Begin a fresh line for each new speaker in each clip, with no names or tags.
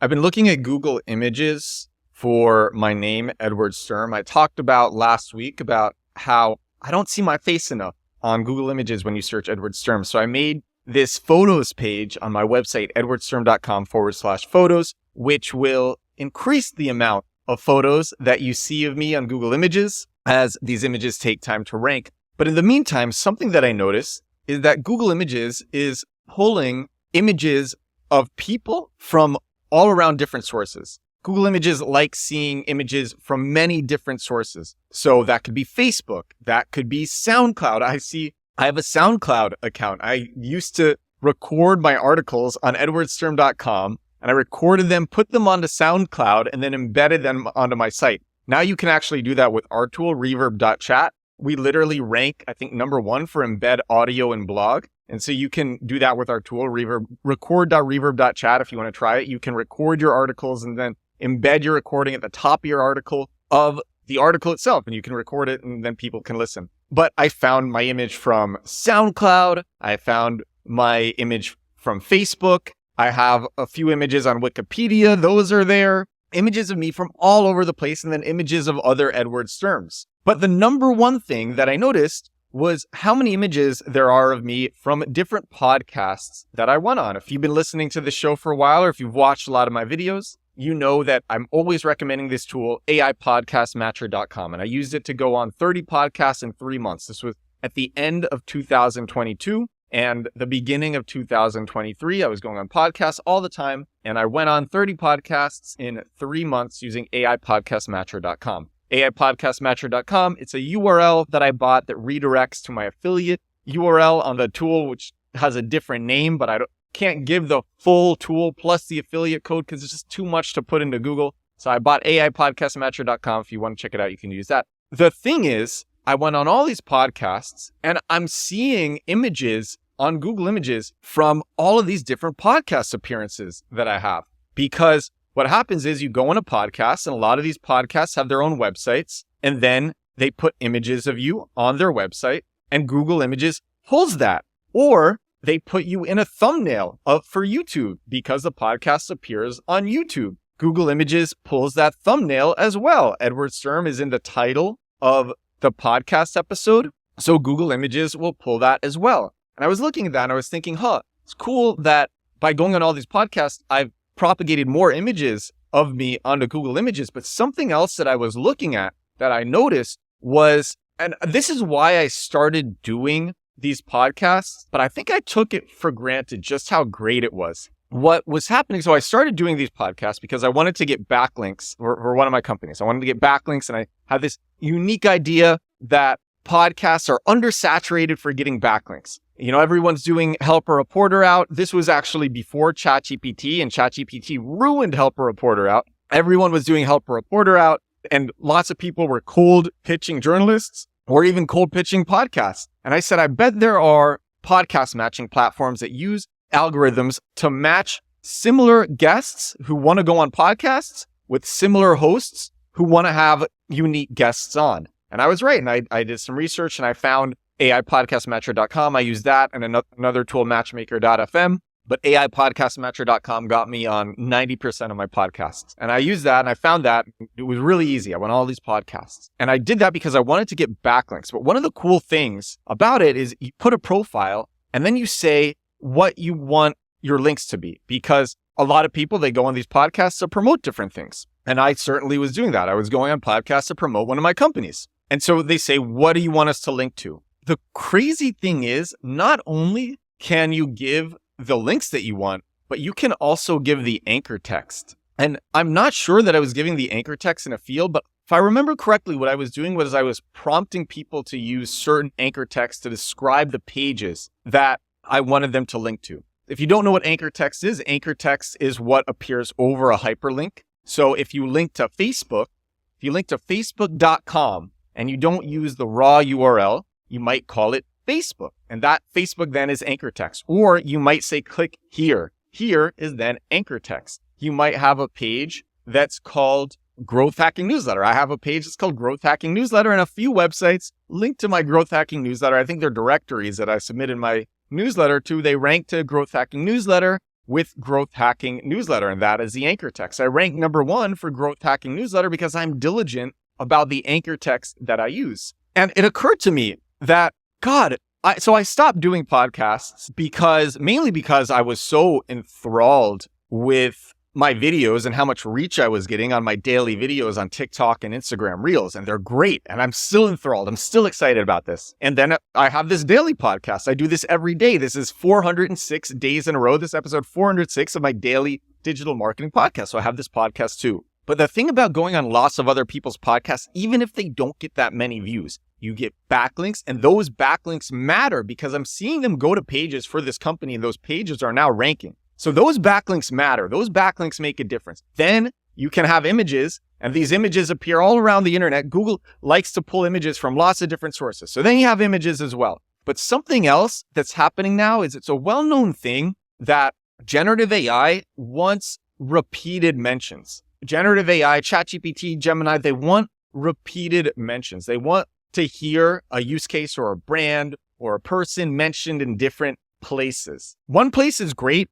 I've been looking at Google Images for my name, Edward Sturm. I talked about last week about how I don't see my face enough on Google Images when you search Edward Sturm. So I made this photos page on my website, edwardsturm.com/photos, which will increase the amount of photos that you see of me on Google Images as these images take time to rank. But in the meantime, something that I noticed is that Google Images is pulling images of people from all around different sources. Google Images like seeing images from many different sources. So that could be Facebook, that could be SoundCloud. I have a SoundCloud account. I used to record my articles on edwardsturm.com and I recorded them, put them onto SoundCloud, and then embedded them onto my site. Now you can actually do that with our tool, reverb.chat. We literally rank, I think, #1 for embed audio and blog. And so you can do that with our tool, Reverb, record.reverb.chat. If you want to try it, you can record your articles and then embed your recording at the top of your article of the article itself. And you can record it and then people can listen. But I found my image from SoundCloud. I found my image from Facebook. I have a few images on Wikipedia. Those are there. Images of me from all over the place, and then images of other Edward Sturms. But the #1 thing that I noticed was how many images there are of me from different podcasts that I went on. If you've been listening to the show for a while, or if you've watched a lot of my videos, you know that I'm always recommending this tool, AIPodcastmatcher.com. And I used it to go on 30 podcasts in 3 months. This was at the end of 2022 and the beginning of 2023. I was going on podcasts all the time, and I went on 30 podcasts in 3 months using AIPodcastmatcher.com. AIPodcastmatcher.com. It's a URL that I bought that redirects to my affiliate URL on the tool, which has a different name, but I can't give the full tool plus the affiliate code because it's just too much to put into Google. So I bought AIPodcastmatcher.com. If you want to check it out, you can use that. The thing is, I went on all these podcasts and I'm seeing images on Google Images from all of these different podcast appearances that I have. Because what happens is you go on a podcast, and a lot of these podcasts have their own websites, and then they put images of you on their website, and Google Images pulls that. Or they put you in a thumbnail for YouTube because the podcast appears on YouTube. Google Images pulls that thumbnail as well. Edward Sturm is in the title of the podcast episode, so Google Images will pull that as well. And I was looking at that and I was thinking, it's cool that by going on all these podcasts, I've propagated more images of me onto Google Images. But something else that I was looking at that I noticed was, and this is why I started doing these podcasts, but I think I took it for granted just how great it was. What was happening, so I started doing these podcasts because I wanted to get backlinks for one of my companies. I wanted to get backlinks, and I had this unique idea that podcasts are undersaturated for getting backlinks. You know, everyone's doing Help a Reporter Out. This was actually before ChatGPT, and ChatGPT ruined Help a Reporter Out. Everyone was doing Help a Reporter Out, and lots of people were cold pitching journalists or even cold pitching podcasts. And I said, I bet there are podcast matching platforms that use algorithms to match similar guests who want to go on podcasts with similar hosts who want to have unique guests on. And I was right. And I did some research and I found AIPodcastmatcher.com. I used that and another tool, matchmaker.fm. But AIPodcastmatcher.com got me on 90% of my podcasts. And I used that and I found that it was really easy. I went on all these podcasts. And I did that because I wanted to get backlinks. But one of the cool things about it is you put a profile and then you say what you want your links to be. Because a lot of people, they go on these podcasts to promote different things. And I certainly was doing that. I was going on podcasts to promote one of my companies. And so they say, what do you want us to link to? The crazy thing is, not only can you give the links that you want, but you can also give the anchor text. And I'm not sure that I was giving the anchor text in a field, but if I remember correctly, what I was doing was I was prompting people to use certain anchor text to describe the pages that I wanted them to link to. If you don't know what anchor text is what appears over a hyperlink. So if you link to Facebook, if you link to facebook.com and you don't use the raw URL, you might call it Facebook. And that Facebook then is anchor text. Or you might say, click here. Here is then anchor text. You might have a page that's called Growth Hacking Newsletter. I have a page that's called Growth Hacking Newsletter, and a few websites link to my Growth Hacking Newsletter. I think they're directories that I submitted my newsletter to. They rank to Growth Hacking Newsletter. with growth hacking newsletter, and that is the anchor text. I rank number 1 for growth hacking newsletter because I'm diligent about the anchor text that I use. And it occurred to me that, so I stopped doing podcasts mainly because I was so enthralled with my videos and how much reach I was getting on my daily videos on TikTok and Instagram Reels. And they're great. And I'm still enthralled. I'm still excited about this. And then I have this daily podcast. I do this every day. This is 406 days in a row. This episode 406 of my daily digital marketing podcast. So I have this podcast too. But the thing about going on lots of other people's podcasts, even if they don't get that many views, you get backlinks, and those backlinks matter because I'm seeing them go to pages for this company, and those pages are now ranking. So those backlinks matter. Those backlinks make a difference. Then you can have images, and these images appear all around the internet. Google likes to pull images from lots of different sources. So then you have images as well. But something else that's happening now is it's a well-known thing that generative AI wants repeated mentions. Generative AI, ChatGPT, Gemini, they want repeated mentions. They want to hear a use case or a brand or a person mentioned in different places. One place is great.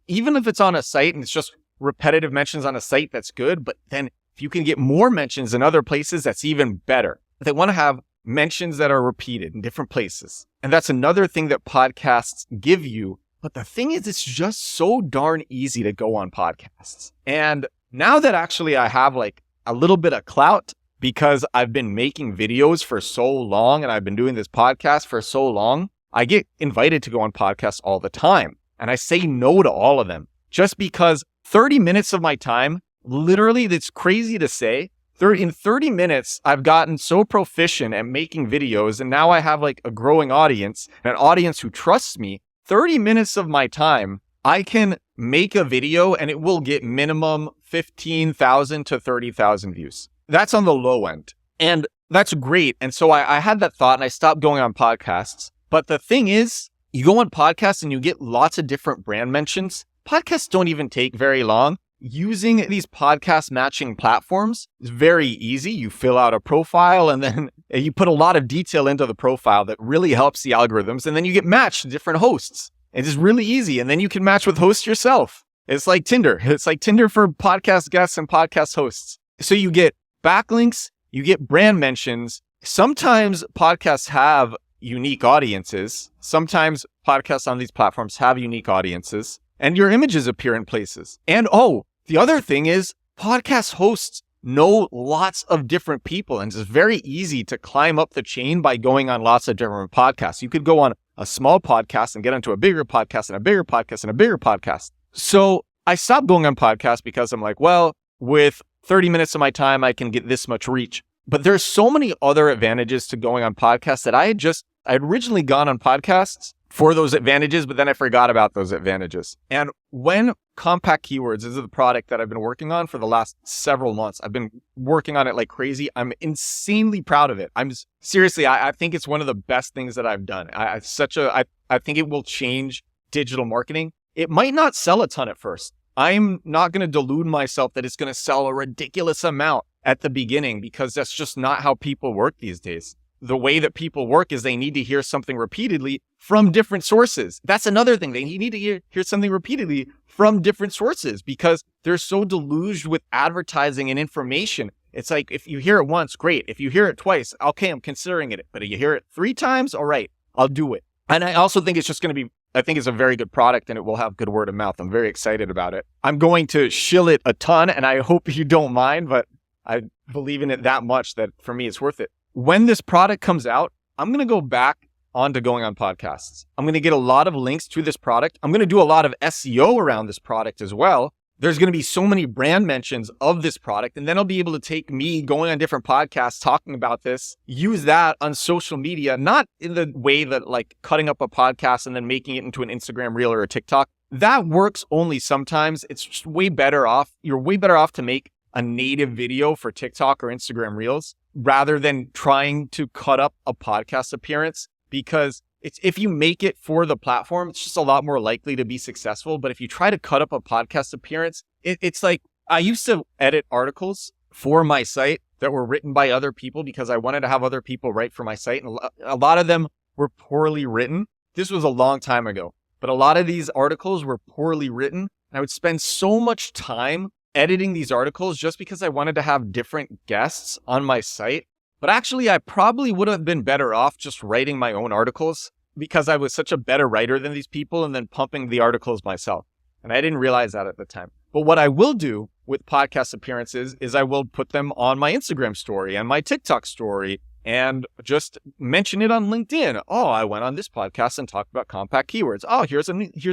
Even if it's on a site and it's just repetitive mentions on a site, that's good. But then if you can get more mentions in other places, that's even better. They want to have mentions that are repeated in different places. And that's another thing that podcasts give you. But the thing is, it's just so darn easy to go on podcasts. And now that actually I have like a little bit of clout because I've been making videos for so long and I've been doing this podcast for so long, I get invited to go on podcasts all the time. And I say no to all of them just because 30 minutes of my time, literally, it's crazy to say, in 30 minutes, I've gotten so proficient at making videos. And now I have like a growing audience, and an audience who trusts me. 30 minutes of my time, I can make a video and it will get minimum 15,000 to 30,000 views. That's on the low end. And that's great. And so I had that thought and I stopped going on podcasts. But the thing is, you go on podcasts and you get lots of different brand mentions. Podcasts don't even take very long. Using these podcast matching platforms is very easy. You fill out a profile and then you put a lot of detail into the profile that really helps the algorithms. And then you get matched to different hosts. It's really easy. And then you can match with hosts yourself. It's like Tinder. It's like Tinder for podcast guests and podcast hosts. So you get backlinks, you get brand mentions. Sometimes podcasts have unique audiences. Sometimes podcasts on these platforms have unique audiences, and your images appear in places. And the other thing is podcast hosts know lots of different people, and it's very easy to climb up the chain by going on lots of different podcasts. You could go on a small podcast and get onto a bigger podcast and a bigger podcast and a bigger podcast. So I stopped going on podcasts because I'm like, well, with 30 minutes of my time, I can get this much reach. But there's so many other advantages to going on podcasts that I'd originally gone on podcasts for those advantages, but then I forgot about those advantages. And when Compact Keywords is the product that I've been working on for the last several months, I've been working on it like crazy. I'm insanely proud of it. Seriously, I think it's one of the best things that I've done. I think it will change digital marketing. It might not sell a ton at first. I'm not going to delude myself that it's going to sell a ridiculous amount at the beginning because that's just not how people work these days. The way that people work is they need to hear something repeatedly from different sources. That's another thing. They need to hear something repeatedly from different sources because they're so deluged with advertising and information. It's like, if you hear it once, great. If you hear it twice, okay, I'm considering it. But if you hear it 3 times, all right, I'll do it. And I also think it's just going to be, I think it's a very good product and it will have good word of mouth. I'm very excited about it. I'm going to shill it a ton and I hope you don't mind, but I believe in it that much that for me, it's worth it. When this product comes out, I'm going to go back onto going on podcasts. I'm going to get a lot of links to this product. I'm going to do a lot of SEO around this product as well. There's going to be so many brand mentions of this product, and then I'll be able to take me going on different podcasts, talking about this, use that on social media, not in the way that like cutting up a podcast and then making it into an Instagram reel or a TikTok. That works only sometimes. It's just way better off. You're way better off to make a native video for TikTok or Instagram reels rather than trying to cut up a podcast appearance, because if you make it for the platform, it's just a lot more likely to be successful. But if you try to cut up a podcast appearance, it's like, I used to edit articles for my site that were written by other people because I wanted to have other people write for my site. And a lot of them were poorly written. This was a long time ago. but a lot of these articles were poorly written. And I would spend so much time editing these articles just because I wanted to have different guests on my site. But actually, I probably would have been better off just writing my own articles because I was such a better writer than these people and then pumping the articles myself. And I didn't realize that at the time. But what I will do with podcast appearances is I will put them on my Instagram story and my TikTok story and just mention it on LinkedIn. Oh, I went on this podcast and talked about compact keywords. Oh, here's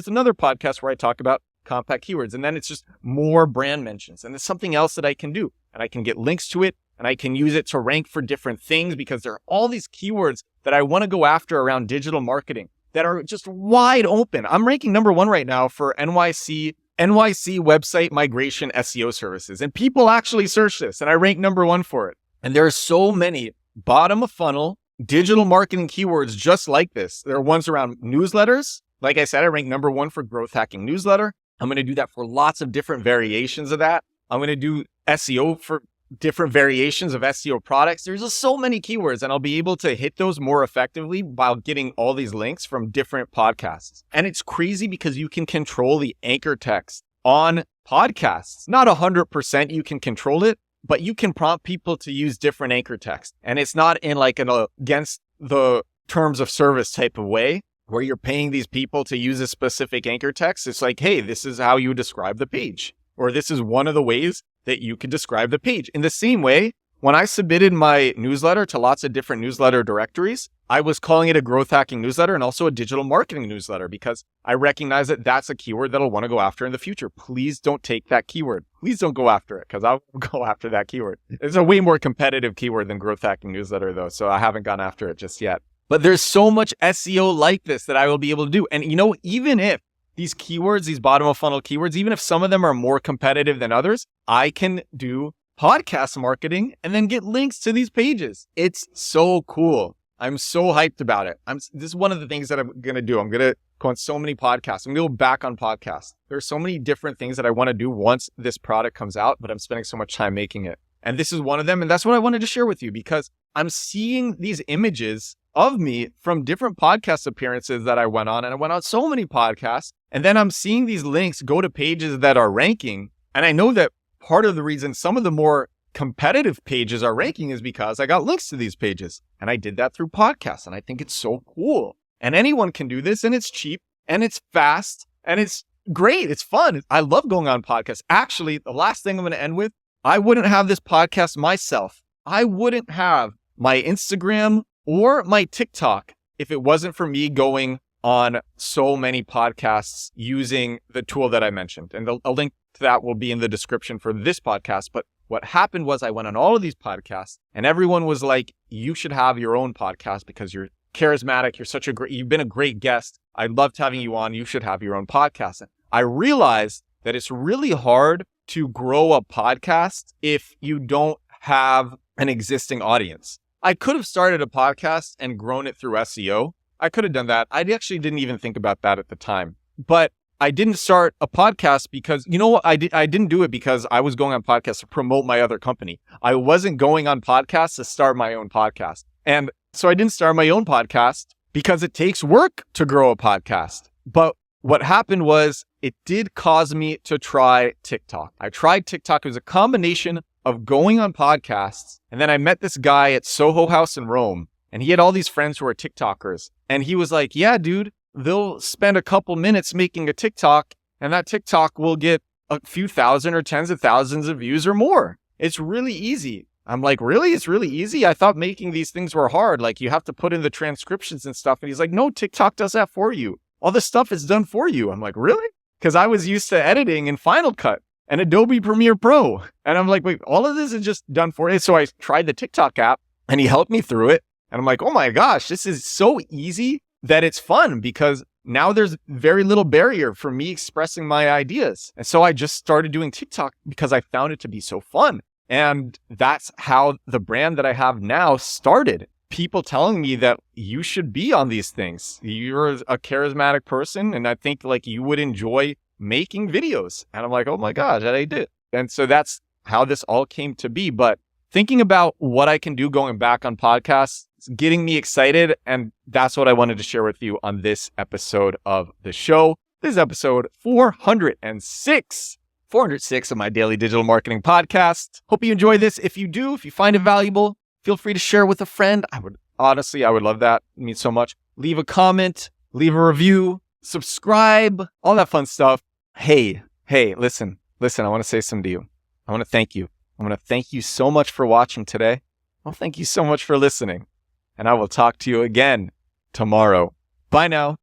another podcast where I talk about compact keywords. And then it's just more brand mentions. And it's something else that I can do. And I can get links to it and I can use it to rank for different things because there are all these keywords that I want to go after around digital marketing that are just wide open. I'm ranking number 1 right now for NYC website migration SEO services. And people actually search this and I rank number 1 for it. And there are so many bottom of funnel digital marketing keywords just like this. There are ones around newsletters. Like I said, I rank number 1 for growth hacking newsletter. I'm going to do that for lots of different variations of that. I'm going to do SEO for different variations of SEO products. There's just so many keywords and I'll be able to hit those more effectively while getting all these links from different podcasts. And it's crazy because you can control the anchor text on podcasts. Not 100% you can control it, but you can prompt people to use different anchor text. And it's not in like an against the terms of service type of way where you're paying these people to use a specific anchor text. It's like, hey, this is how you describe the page, or this is one of the ways that you could describe the page. In the same way, when I submitted my newsletter to lots of different newsletter directories, I was calling it a growth hacking newsletter and also a digital marketing newsletter because I recognize that that's a keyword that I'll want to go after in the future. Please don't take that keyword. Please don't go after it because I'll go after that keyword. It's a way more competitive keyword than growth hacking newsletter though, so I haven't gone after it just yet. But there's so much SEO like this that I will be able to do. And even if these keywords, these bottom of funnel keywords, even if some of them are more competitive than others, I can do podcast marketing and then get links to these pages. It's so cool. I'm so hyped about it. This is one of the things that I'm going to do. I'm going to go on so many podcasts. I'm going to go back on podcasts. There's so many different things that I want to do once this product comes out, but I'm spending so much time making it. And this is one of them. And that's what I wanted to share with you because I'm seeing these images of me from different podcast appearances that I went on. And I went on so many podcasts. And then I'm seeing these links go to pages that are ranking. And I know that part of the reason some of the more competitive pages are ranking is because I got links to these pages. And I did that through podcasts. And I think it's so cool. And anyone can do this. And it's cheap. And it's fast. And it's great. It's fun. I love going on podcasts. Actually, the last thing I'm going to end with, I wouldn't have this podcast myself. I wouldn't have my Instagram or my TikTok if it wasn't for me going on so many podcasts using the tool that I mentioned. And a link to that will be in the description for this podcast. But what happened was I went on all of these podcasts and everyone was like, you should have your own podcast because you're charismatic. You've been a great guest. I loved having you on. You should have your own podcast. And I realized that it's really hard to grow a podcast if you don't have an existing audience. I could have started a podcast and grown it through SEO. I could have done that. I actually didn't even think about that at the time. But I didn't start a podcast because, you know what? I didn't do it because I was going on podcasts to promote my other company. I wasn't going on podcasts to start my own podcast. And so I didn't start my own podcast because it takes work to grow a podcast. But what happened was it did cause me to try TikTok. I tried TikTok. It was a combination of going on podcasts. And then I met this guy at Soho House in Rome. And he had all these friends who are TikTokers. And he was like, yeah, dude, they'll spend a couple minutes making a TikTok. And that TikTok will get a few thousand or tens of thousands of views or more. It's really easy. I'm like, really? It's really easy? I thought making these things were hard. Like you have to put in the transcriptions and stuff. And he's like, no, TikTok does that for you. All this stuff is done for you. I'm like, really? Because I was used to editing in Final Cut and Adobe Premiere Pro. And I'm like, wait, all of this is just done for you. So I tried the TikTok app and he helped me through it. And I'm like, oh my gosh, this is so easy that it's fun because now there's very little barrier for me expressing my ideas. And so I just started doing TikTok because I found it to be so fun. And that's how the brand that I have now started. People telling me that you should be on these things. You're a charismatic person. And I think like you would enjoy making videos. And I'm like, oh my gosh, I did. And so that's how this all came to be. But thinking about what I can do going back on podcasts, It's getting me excited, and that's what I wanted to share with you on this episode of the show. This is episode 406. 406 of my daily digital marketing podcast. Hope you enjoy this. If you do, if you find it valuable, feel free to share with a friend. I would love that. It means so much. Leave a comment, leave a review, subscribe, all that fun stuff. Hey, listen, I want to say something to you. I want to thank you. I want to thank you so much for watching today. Well, thank you so much for listening. And I will talk to you again tomorrow. Bye now.